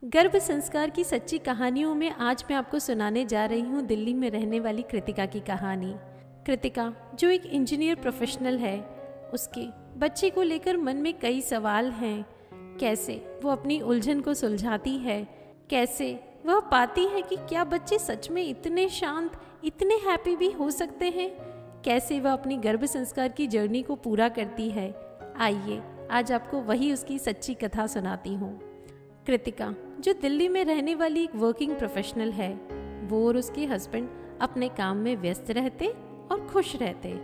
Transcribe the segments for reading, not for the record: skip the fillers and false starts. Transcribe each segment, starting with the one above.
गर्भ संस्कार की सच्ची कहानियों में आज मैं आपको सुनाने जा रही हूँ दिल्ली में रहने वाली कृतिका की कहानी। कृतिका जो एक इंजीनियर प्रोफेशनल है, उसके बच्चे को लेकर मन में कई सवाल हैं। कैसे वो अपनी उलझन को सुलझाती है, कैसे वह पाती है कि क्या बच्चे सच में इतने शांत, इतने हैप्पी भी हो सकते हैं, कैसे वह अपनी गर्भ संस्कार की जर्नी को पूरा करती है। आइए आज आपको वही उसकी सच्ची कथा सुनाती हूँ। कृतिका जो दिल्ली में रहने वाली एक वर्किंग प्रोफेशनल है, वो और उसके हस्बैंड अपने काम में व्यस्त रहते और खुश रहते।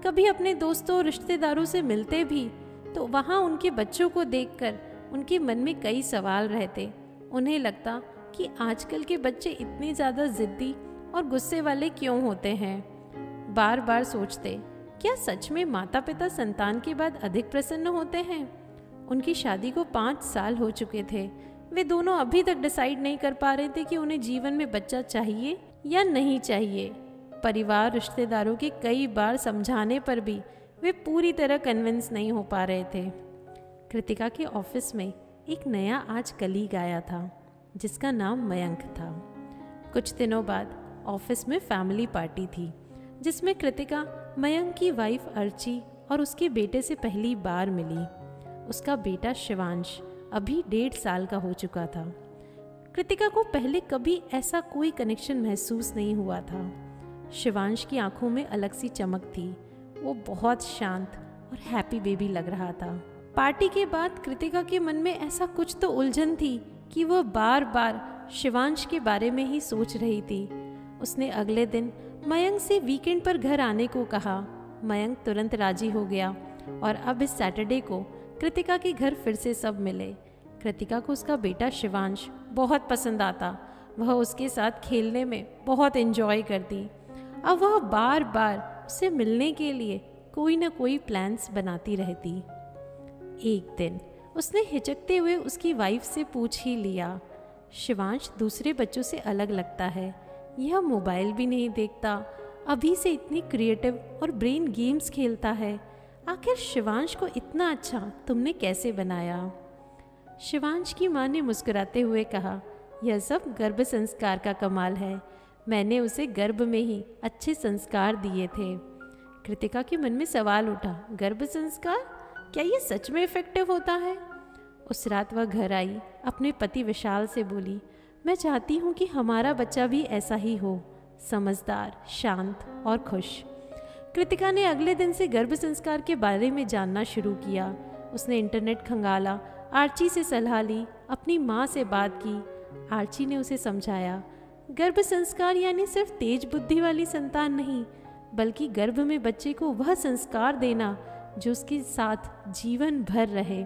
कभी अपने दोस्तों और रिश्तेदारों से मिलते भी तो वहाँ उनके बच्चों को देखकर उनके मन में कई सवाल रहते। उन्हें लगता कि आजकल के बच्चे इतने ज़्यादा ज़िद्दी और गुस्से वाले क्यों होते हैं। बार बार सोचते, क्या सच में माता पिता संतान के बाद अधिक प्रसन्न होते हैं। उनकी शादी को 5 साल हो चुके थे। वे दोनों अभी तक डिसाइड नहीं कर पा रहे थे कि उन्हें जीवन में बच्चा चाहिए या नहीं चाहिए। परिवार रिश्तेदारों के कई बार समझाने पर भी वे पूरी तरह कन्विंस नहीं हो पा रहे थे। कृतिका के ऑफिस में एक नया आज कलीग आया था जिसका नाम मयंक था। कुछ दिनों बाद ऑफिस में फैमिली पार्टी थी जिसमें कृतिका मयंक की वाइफ अर्ची और उसके बेटे से पहली बार मिली। उसका बेटा शिवांश अभी 1.5 साल का हो चुका था। कृतिका को पहले कभी ऐसा कोई कनेक्शन महसूस नहीं हुआ था। शिवांश की आंखों में अलग सी चमक थी। वो बहुत शांत और हैप्पी बेबी लग रहा था। पार्टी के बाद कृतिका के मन में ऐसा कुछ तो उलझन थी कि वह बार बार शिवांश के बारे में ही सोच रही थी। उसने अगले दिन मयंक से वीकेंड पर घर आने को कहा। मयंक तुरंत राजी हो गया और अब इस सैटरडे को कृतिका के घर फिर से सब मिले। कृतिका को उसका बेटा शिवांश बहुत पसंद आता। वह उसके साथ खेलने में बहुत एंजॉय करती। अब वह बार बार उससे मिलने के लिए कोई ना कोई प्लान्स बनाती रहती। एक दिन उसने हिचकते हुए उसकी वाइफ से पूछ ही लिया, शिवांश दूसरे बच्चों से अलग लगता है। यह मोबाइल भी नहीं देखता, अभी से इतनी क्रिएटिव और ब्रेन गेम्स खेलता है। आखिर शिवांश को इतना अच्छा तुमने कैसे बनाया। शिवांश की माँ ने मुस्कुराते हुए कहा, यह सब गर्भ संस्कार का कमाल है। मैंने उसे गर्भ में ही अच्छे संस्कार दिए थे। कृतिका के मन में सवाल उठा, गर्भ संस्कार, क्या ये सच में इफेक्टिव होता है। उस रात वह घर आई, अपने पति विशाल से बोली, मैं चाहती हूँ कि हमारा बच्चा भी ऐसा ही हो, समझदार, शांत और खुश। कृतिका ने अगले दिन से गर्भ संस्कार के बारे में जानना शुरू किया। उसने इंटरनेट खंगाला, आर्ची से सलाह ली, अपनी माँ से बात की। आर्ची ने उसे समझाया, गर्भ संस्कार यानी सिर्फ तेज बुद्धि वाली संतान नहीं, बल्कि गर्भ में बच्चे को वह संस्कार देना जो उसके साथ जीवन भर रहे।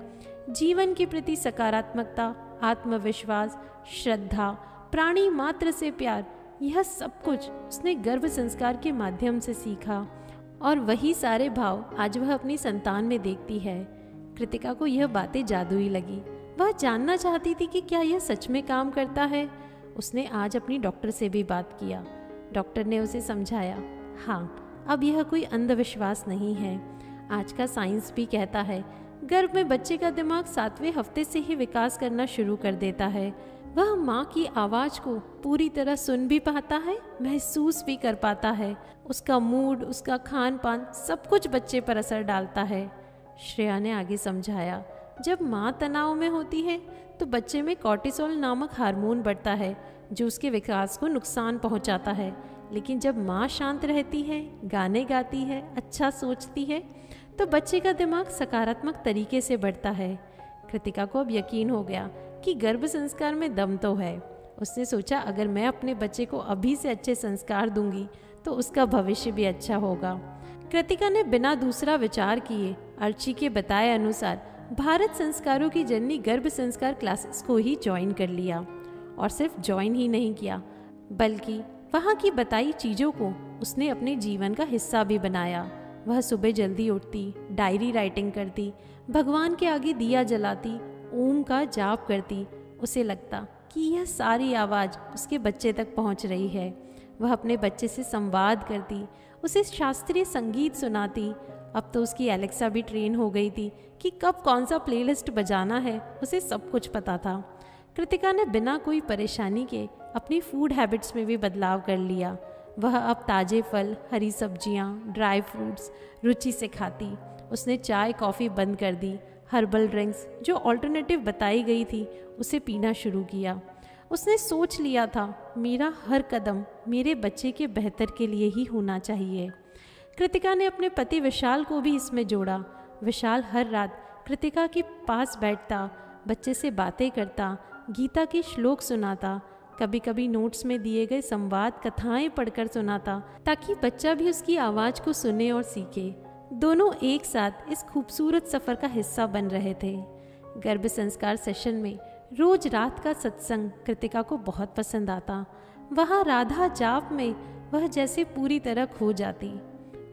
जीवन के प्रति सकारात्मकता, आत्मविश्वास, श्रद्धा, प्राणी मात्र से प्यार, यह सब कुछ उसने गर्भ संस्कार के माध्यम से सीखा और वही सारे भाव आज वह अपनी संतान में देखती है। कृतिका को यह बातें जादुई लगी। वह जानना चाहती थी कि क्या यह सच में काम करता है। उसने आज अपनी डॉक्टर से भी बात किया। डॉक्टर ने उसे समझाया, हाँ, अब यह कोई अंधविश्वास नहीं है। आज का साइंस भी कहता है गर्भ में बच्चे का दिमाग 7वें हफ्ते से ही विकास करना शुरू कर देता है। वह माँ की आवाज़ को पूरी तरह सुन भी पाता है, महसूस भी कर पाता है। उसका मूड, उसका खान पान, सब कुछ बच्चे पर असर डालता है। श्रेया ने आगे समझाया, जब माँ तनाव में होती है तो बच्चे में कॉर्टिसोल नामक हार्मोन बढ़ता है जो उसके विकास को नुकसान पहुँचाता है। लेकिन जब माँ शांत रहती है, गाने गाती है, अच्छा सोचती है, तो बच्चे का दिमाग सकारात्मक तरीके से बढ़ता है। कृतिका को अब यकीन हो गया कि गर्भ संस्कार में दम तो है। उसने सोचा, अगर मैं अपने बच्चे को अभी से अच्छे संस्कार दूंगी तो उसका भविष्य भी अच्छा होगा। कृतिका ने बिना दूसरा विचार किए अर्ची के बताए अनुसार भारत संस्कारों की जननी गर्भ संस्कार क्लासेस को ही ज्वाइन कर लिया। और सिर्फ ज्वाइन ही नहीं किया, बल्कि वहाँ की बताई चीज़ों को उसने अपने जीवन का हिस्सा भी बनाया। वह सुबह जल्दी उठती, डायरी राइटिंग करती, भगवान के आगे दिया जलाती, ओम का जाप करती। उसे लगता कि यह सारी आवाज़ उसके बच्चे तक पहुंच रही है। वह अपने बच्चे से संवाद करती, उसे शास्त्रीय संगीत सुनाती। अब तो उसकी एलेक्सा भी ट्रेन हो गई थी कि कब कौन सा प्लेलिस्ट बजाना है, उसे सब कुछ पता था। कृतिका ने बिना कोई परेशानी के अपनी फूड हैबिट्स में भी बदलाव कर लिया। वह अब ताज़े फल, हरी सब्जियां, ड्राई फ्रूट्स रुचि से खाती। उसने चाय कॉफ़ी बंद कर दी। हर्बल ड्रिंक्स जो ऑल्टरनेटिव बताई गई थी उसे पीना शुरू किया। उसने सोच लिया था, मेरा हर कदम मेरे बच्चे के बेहतर के लिए ही होना चाहिए। कृतिका ने अपने पति विशाल को भी इसमें जोड़ा। विशाल हर रात कृतिका के पास बैठता, बच्चे से बातें करता, गीता के श्लोक सुनाता, कभी कभी नोट्स में दिए गए संवाद कथाएं पढ़कर सुनाता, ताकि बच्चा भी उसकी आवाज़ को सुने और सीखे। दोनों एक साथ इस खूबसूरत सफ़र का हिस्सा बन रहे थे। गर्भ संस्कार सेशन में रोज रात का सत्संग कृतिका को बहुत पसंद आता। वहाँ राधा जाप में वह जैसे पूरी तरह खो जाती।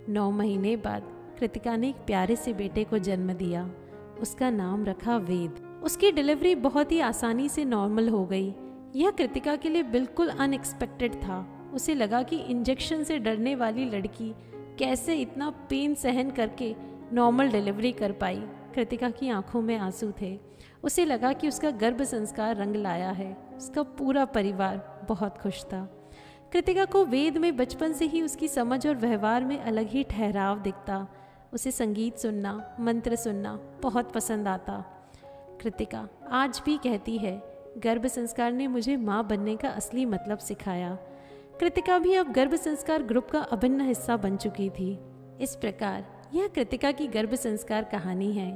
9 महीने बाद कृतिका ने एक प्यारे से बेटे को जन्म दिया। उसका नाम रखा वेद। उसकी डिलीवरी बहुत ही आसानी से नॉर्मल हो गई। यह कृतिका के लिए बिल्कुल अनएक्सपेक्टेड था। उसे लगा कि इंजेक्शन से डरने वाली लड़की कैसे इतना पेन सहन करके नॉर्मल डिलीवरी कर पाई। कृतिका की आंखों में आंसू थे। उसे लगा कि उसका गर्भ संस्कार रंग लाया है। उसका पूरा परिवार बहुत खुश था। कृतिका को वेद में बचपन से ही उसकी समझ और व्यवहार में अलग ही ठहराव दिखता। उसे संगीत सुनना, मंत्र सुनना बहुत पसंद आता। कृतिका आज भी कहती है, गर्भ संस्कार ने मुझे माँ बनने का असली मतलब सिखाया। कृतिका भी अब गर्भ संस्कार ग्रुप का अभिन्न हिस्सा बन चुकी थी। इस प्रकार यह कृतिका की गर्भ संस्कार कहानी है।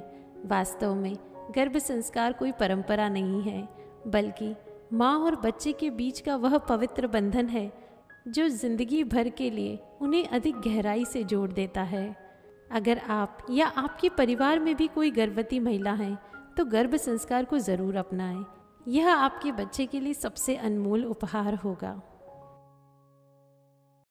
वास्तव में गर्भ संस्कार कोई परंपरा नहीं है, बल्कि माँ और बच्चे के बीच का वह पवित्र बंधन है जो जिंदगी भर के लिए उन्हें अधिक गहराई से जोड़ देता है। अगर आप या आपके परिवार में भी कोई गर्भवती महिला है तो गर्भ संस्कार को ज़रूर अपनाएं। यह आपके बच्चे के लिए सबसे अनमोल उपहार होगा।